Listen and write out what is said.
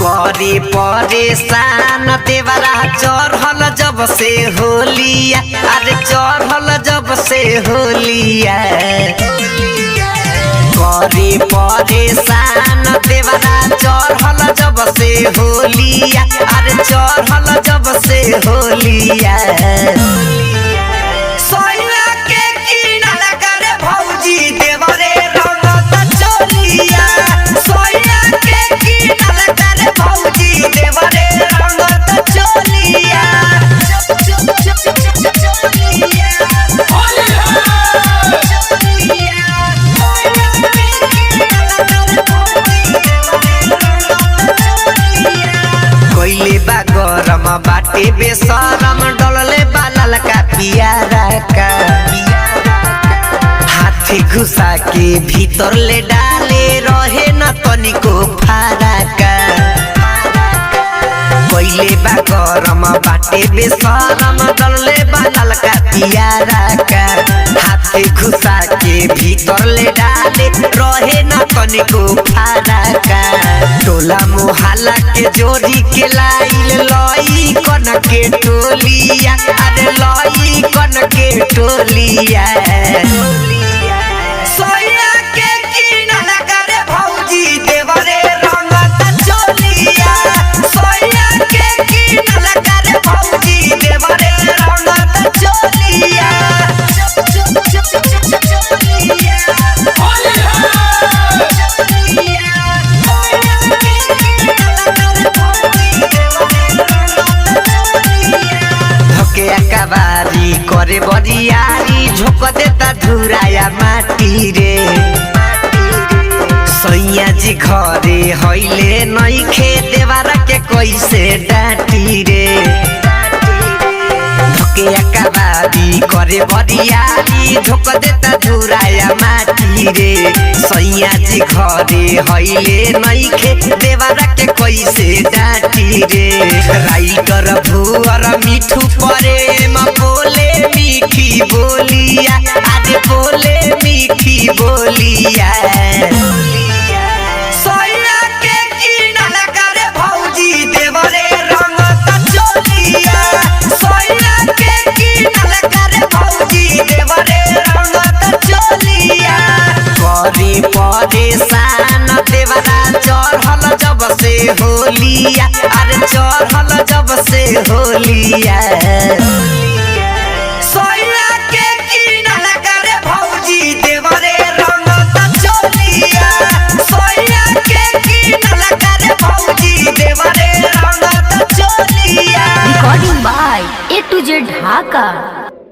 करे परेशान देवरा चढ़ल जब से होलिया, अरे चढ़ल जब से होलिया। करे परेशान देवरा चढ़ल जब से होलिया, अरे चढ़ल जब से होलिया। सोया के किनारा करे भौजी देवरे रंगत चोलिया, सोया के किनारा करे भौजी देवरे रंगत चोलिया। कोइले बा गरम बाटे बेसरम डलले बा ललका पियारा का, हाथी घुसा के भीतर ले डाले रहे न तनिको फाराका। कोइले बा गरम बाटे बेसरम डलले बा ललका पियारा का, हाथी घुसा के भीतर ले डाले रहे न तनिको फाराका। टोला मोहल्ला के जोड़ी के लाइल लई कन के टोलिया, अरे लई कन के टोलिया। सोया के किनारा करे भौजी देवरे रंगत चोलिया, सोया के किनारा करे भौजी देवरे रंगत चोलिया। कबारी करे बरियारी झोंक देता धुराया माटी रे। सैया जी घरे हईले नइखे देवारा के कैसे डांटी रे। धके कबारी करे बरियारी झोंक देता धुराया माटी रे। सैया जी घरे हईले नइखे देवारा के कैसे डांटी रे। राइटर भुअर मिठू प्रेम बोले मीठी बोलिया, आज बोले मीठी बोलिया। सोया के किनारा करे भौजी देवरे रंगत चोलिया, सोया के किनारा करे भौजी देवरे रंगत चोलिया। करे परेशान देवरा चढ़ल जब से होलिया, अरे चढ़ल जब से होलिया। सोया के किनारा करे भौजी देवरे रंगत चोलिया, सोया के किनारा करे भौजी देवरे रंगत चोलिया। Recording by A to Z Dhaka.